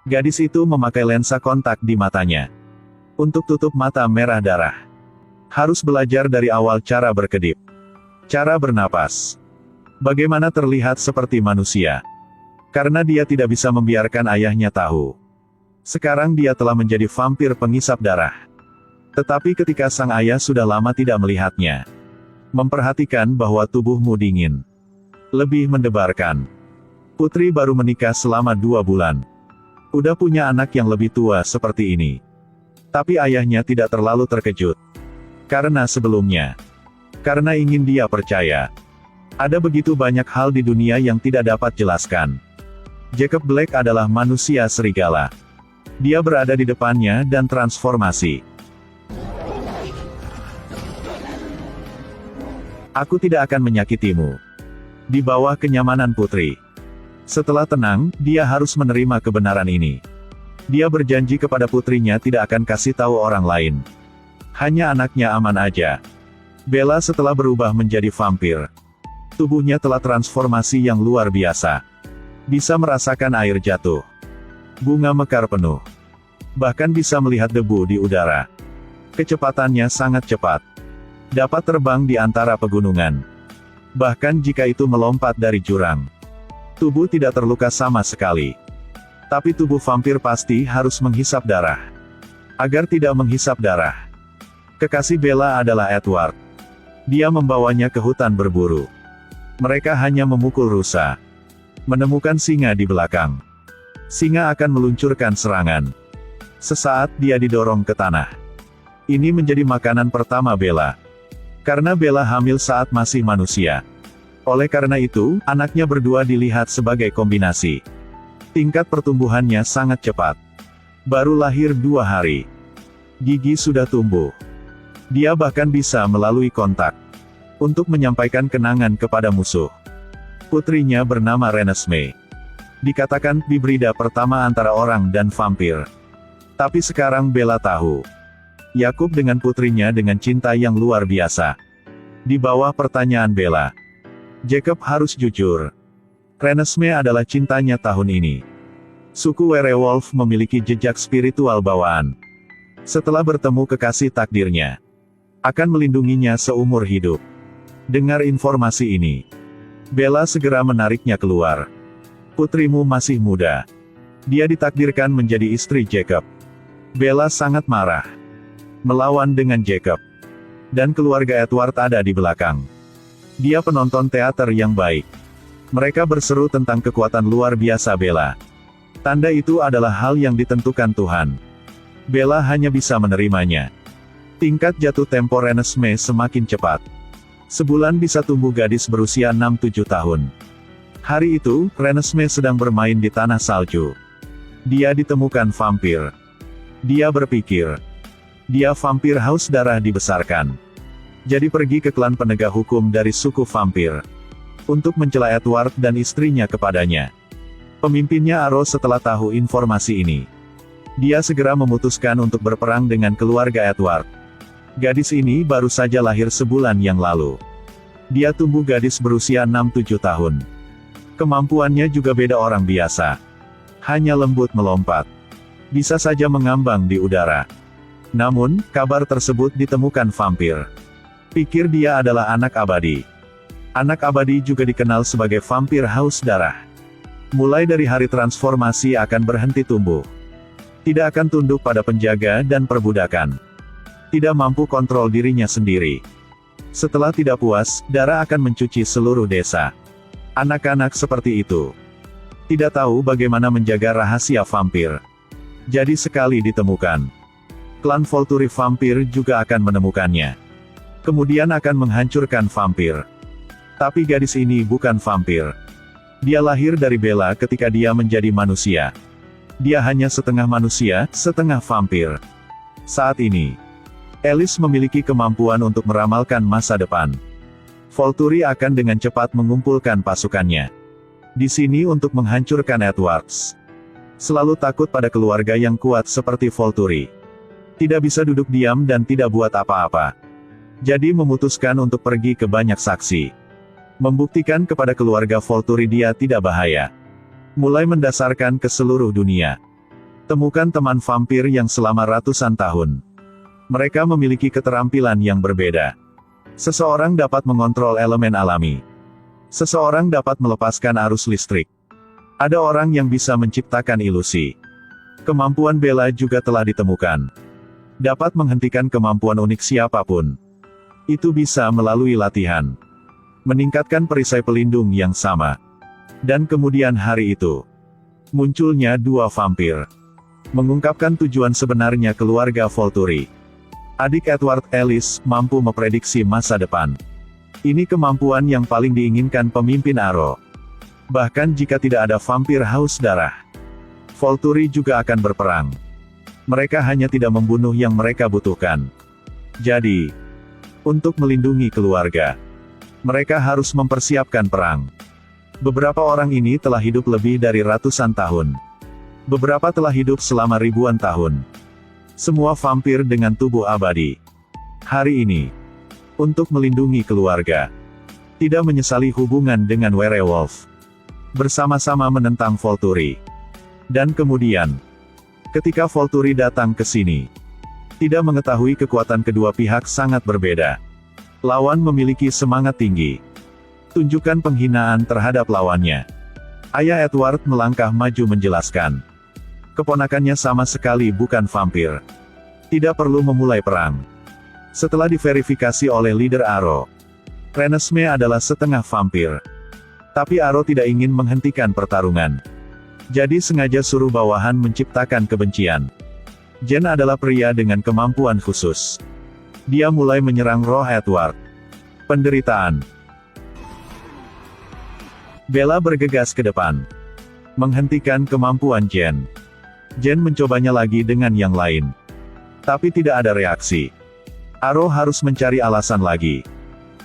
Gadis itu memakai lensa kontak di matanya. Untuk tutup mata merah darah. Harus belajar dari awal cara berkedip. Cara bernapas. Bagaimana terlihat seperti manusia. Karena dia tidak bisa membiarkan ayahnya tahu. Sekarang dia telah menjadi vampir pengisap darah. Tetapi ketika sang ayah sudah lama tidak melihatnya. Memperhatikan bahwa tubuhmu dingin. Lebih mendebarkan. Putri baru menikah selama 2 bulan. Udah punya anak yang lebih tua seperti ini. Tapi ayahnya tidak terlalu terkejut. Karena sebelumnya. Karena ingin dia percaya. Ada begitu banyak hal di dunia yang tidak dapat jelaskan. Jacob Black adalah manusia serigala. Dia berada di depannya dan transformasi. Aku tidak akan menyakitimu. Di bawah kenyamanan putri. Setelah tenang, dia harus menerima kebenaran ini. Dia berjanji kepada putrinya tidak akan kasih tahu orang lain. Hanya anaknya aman aja. Bella setelah berubah menjadi vampir. Tubuhnya telah transformasi yang luar biasa. Bisa merasakan air jatuh. Bunga mekar penuh. Bahkan bisa melihat debu di udara. Kecepatannya sangat cepat. Dapat terbang di antara pegunungan. Bahkan jika itu melompat dari jurang. Tubuh tidak terluka sama sekali. Tapi tubuh vampir pasti harus menghisap darah. Agar tidak menghisap darah. Kekasih Bella adalah Edward. Dia membawanya ke hutan berburu. Mereka hanya memukul rusa. Menemukan singa di belakang. Singa akan meluncurkan serangan. Sesaat dia didorong ke tanah. Ini menjadi makanan pertama Bella. Karena Bella hamil saat masih manusia. Oleh karena itu, anaknya berdua dilihat sebagai kombinasi. Tingkat pertumbuhannya sangat cepat. Baru lahir 2 hari. Gigi sudah tumbuh. Dia bahkan bisa melalui kontak. Untuk menyampaikan kenangan kepada musuh. Putrinya bernama Renesmee. Dikatakan hibrida pertama antara orang dan vampir. Tapi sekarang Bella tahu. Yakub dengan putrinya dengan cinta yang luar biasa. Di bawah pertanyaan Bella. Jacob harus jujur. Renesmee adalah cintanya tahun ini. Suku werewolf memiliki jejak spiritual bawaan. Setelah bertemu kekasih takdirnya. Akan melindunginya seumur hidup. Dengar informasi ini. Bella segera menariknya keluar. Putrimu masih muda. Dia ditakdirkan menjadi istri Jacob. Bella sangat marah. Melawan dengan Jacob. Dan keluarga Edward ada di belakang. Dia penonton teater yang baik. Mereka berseru tentang kekuatan luar biasa Bella. Tanda itu adalah hal yang ditentukan Tuhan. Bella hanya bisa menerimanya. Tingkat jatuh tempo Renesmee semakin cepat. Sebulan bisa tumbuh gadis berusia 6-7 tahun. Hari itu, Renesmee sedang bermain di tanah salju. Dia ditemukan vampir. Dia berpikir. Dia vampir haus darah dibesarkan. Jadi pergi ke klan penegak hukum dari suku vampir. Untuk mencela Edward dan istrinya kepadanya. Pemimpinnya Arrow setelah tahu informasi ini. Dia segera memutuskan untuk berperang dengan keluarga Edward. Gadis ini baru saja lahir sebulan yang lalu. Dia tumbuh gadis berusia 6-7 tahun. Kemampuannya juga beda orang biasa. Hanya lembut melompat. Bisa saja mengambang di udara. Namun, kabar tersebut ditemukan vampir. Pikir dia adalah anak abadi. Anak abadi juga dikenal sebagai vampir haus darah. Mulai dari hari transformasi akan berhenti tumbuh. Tidak akan tunduk pada penjaga dan perbudakan. Tidak mampu kontrol dirinya sendiri. Setelah tidak puas, darah akan mencuci seluruh desa. Anak-anak seperti itu. Tidak tahu bagaimana menjaga rahasia vampir. Jadi sekali ditemukan. Klan Volturi vampir juga akan menemukannya. Kemudian akan menghancurkan vampir. Tapi gadis ini bukan vampir. Dia lahir dari Bella ketika dia menjadi manusia. Dia hanya setengah manusia, setengah vampir. Saat ini, Alice memiliki kemampuan untuk meramalkan masa depan. Volturi akan dengan cepat mengumpulkan pasukannya. Di sini untuk menghancurkan Edwards. Selalu takut pada keluarga yang kuat seperti Volturi. Tidak bisa duduk diam dan tidak buat apa-apa. Jadi memutuskan untuk pergi ke banyak saksi. Membuktikan kepada keluarga Volturi dia tidak bahaya. Mulai mendasarkan ke seluruh dunia. Temukan teman vampir yang selama ratusan tahun. Mereka memiliki keterampilan yang berbeda. Seseorang dapat mengontrol elemen alami. Seseorang dapat melepaskan arus listrik. Ada orang yang bisa menciptakan ilusi. Kemampuan Bella juga telah ditemukan. Dapat menghentikan kemampuan unik siapapun. Itu bisa melalui latihan. Meningkatkan perisai pelindung yang sama. Dan kemudian hari itu, munculnya dua vampir. Mengungkapkan tujuan sebenarnya keluarga Volturi. Adik Edward, Alice, mampu memprediksi masa depan. Ini kemampuan yang paling diinginkan pemimpin Aro. Bahkan jika tidak ada vampir haus darah, Volturi juga akan berperang. Mereka hanya tidak membunuh yang mereka butuhkan. Jadi, untuk melindungi keluarga, mereka harus mempersiapkan perang. Beberapa orang ini telah hidup lebih dari ratusan tahun. Beberapa telah hidup selama ribuan tahun. Semua vampir dengan tubuh abadi. Hari ini, untuk melindungi keluarga, tidak menyesali hubungan dengan werewolf. Bersama-sama menentang Volturi. Dan kemudian, ketika Volturi datang ke sini, tidak mengetahui kekuatan kedua pihak sangat berbeda. Lawan memiliki semangat tinggi. Tunjukkan penghinaan terhadap lawannya. Ayah Edward melangkah maju menjelaskan. Keponakannya sama sekali bukan vampir. Tidak perlu memulai perang. Setelah diverifikasi oleh leader Aro, Renesmee adalah setengah vampir. Tapi Aro tidak ingin menghentikan pertarungan. Jadi sengaja suruh bawahan menciptakan kebencian. Jen adalah pria dengan kemampuan khusus. Dia mulai menyerang roh Edward. Penderitaan. Bella bergegas ke depan. Menghentikan kemampuan Jen. Jen mencobanya lagi dengan yang lain. Tapi tidak ada reaksi. Aro harus mencari alasan lagi.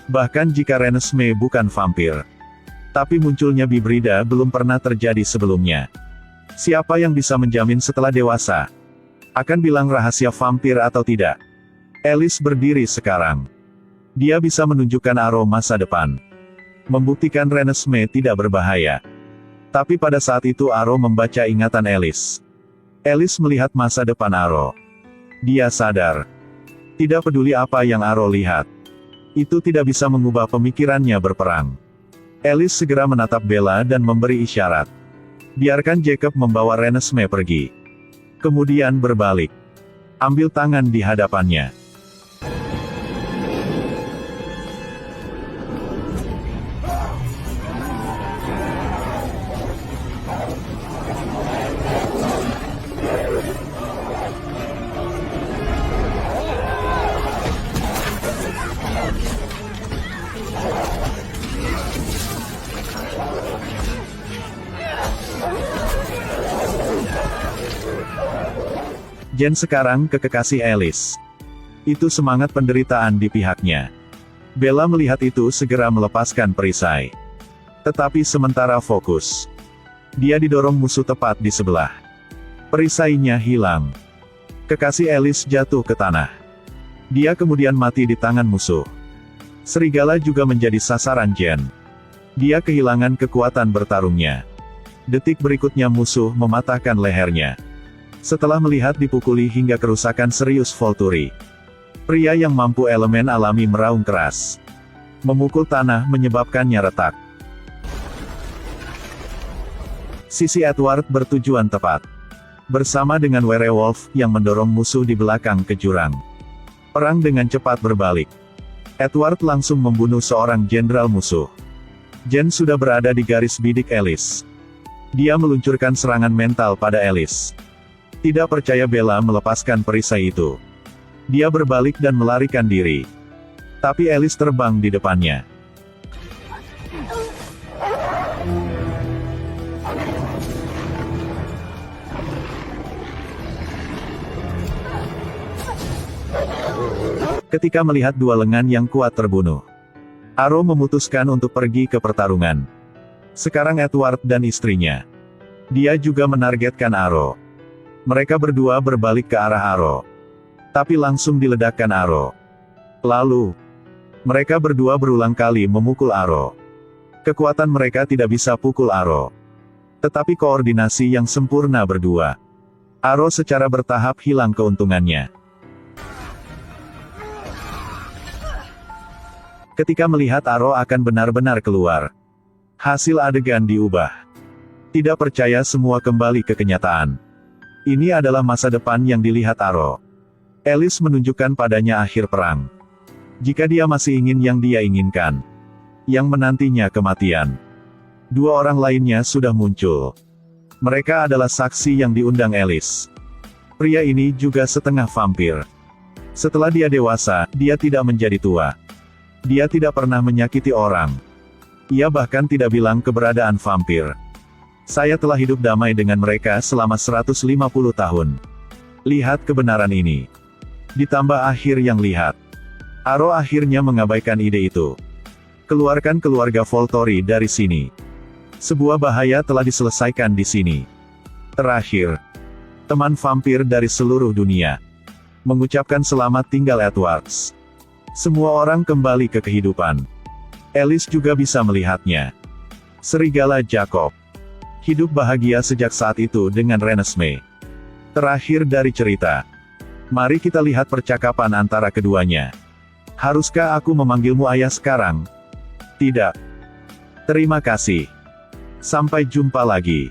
Bahkan jika Renesmee bukan vampir. Tapi munculnya Bibrida belum pernah terjadi sebelumnya. Siapa yang bisa menjamin setelah dewasa akan bilang rahasia vampir atau tidak? Alice berdiri sekarang. Dia bisa menunjukkan Aro masa depan. Membuktikan Renesmee tidak berbahaya. Tapi pada saat itu Aro membaca ingatan Alice. Alice melihat masa depan Aro. Dia sadar. Tidak peduli apa yang Aro lihat. Itu tidak bisa mengubah pemikirannya berperang. Alice segera menatap Bella dan memberi isyarat. Biarkan Jacob membawa Renesmee pergi. Kemudian berbalik. Ambil tangan di hadapannya. Jen sekarang ke kekasih Alice. Itu semangat penderitaan di pihaknya. Bella melihat itu segera melepaskan perisai. Tetapi sementara fokus. Dia didorong musuh tepat di sebelah. Perisainya hilang. Kekasih Alice jatuh ke tanah. Dia kemudian mati di tangan musuh. Serigala juga menjadi sasaran Jen. Dia kehilangan kekuatan bertarungnya. Detik berikutnya musuh mematahkan lehernya. Setelah melihat dipukuli hingga kerusakan serius Volturi. Pria yang mampu elemen alami meraung keras. Memukul tanah menyebabkannya retak. Sisi Edward bertujuan tepat. Bersama dengan werewolf yang mendorong musuh di belakang ke jurang. Perang dengan cepat berbalik. Edward langsung membunuh seorang jenderal musuh. Jen sudah berada di garis bidik Alice. Dia meluncurkan serangan mental pada Alice. Tidak percaya Bella melepaskan perisai itu. Dia berbalik dan melarikan diri. Tapi Alice terbang di depannya. Ketika melihat dua lengan yang kuat terbunuh, Aro memutuskan untuk pergi ke pertarungan. Sekarang Edward dan istrinya. Dia juga menargetkan Aro. Mereka berdua berbalik ke arah Aro. Tapi langsung diledakkan Aro. Lalu, mereka berdua berulang kali memukul Aro. Kekuatan mereka tidak bisa pukul Aro. Tetapi koordinasi yang sempurna berdua. Aro secara bertahap hilang keuntungannya. Ketika melihat Aro akan benar-benar keluar, hasil adegan diubah. Tidak percaya semua kembali ke kenyataan. Ini adalah masa depan yang dilihat Aro. Alice menunjukkan padanya akhir perang. Jika dia masih ingin yang dia inginkan, yang menantinya kematian. Dua orang lainnya sudah muncul. Mereka adalah saksi yang diundang Alice. Pria ini juga setengah vampir. Setelah dia dewasa, dia tidak menjadi tua. Dia tidak pernah menyakiti orang. Ia bahkan tidak bilang keberadaan vampir. Saya telah hidup damai dengan mereka selama 150 tahun. Lihat kebenaran ini. Ditambah akhir yang lihat. Aro akhirnya mengabaikan ide itu. Keluarkan keluarga Volturi dari sini. Sebuah bahaya telah diselesaikan di sini. Terakhir, teman vampir dari seluruh dunia mengucapkan selamat tinggal Edwards. Semua orang kembali ke kehidupan. Alice juga bisa melihatnya. Serigala Jacob hidup bahagia sejak saat itu dengan Renesmee. Terakhir dari cerita. Mari kita lihat percakapan antara keduanya. Haruskah aku memanggilmu ayah sekarang? Tidak. Terima kasih. Sampai jumpa lagi.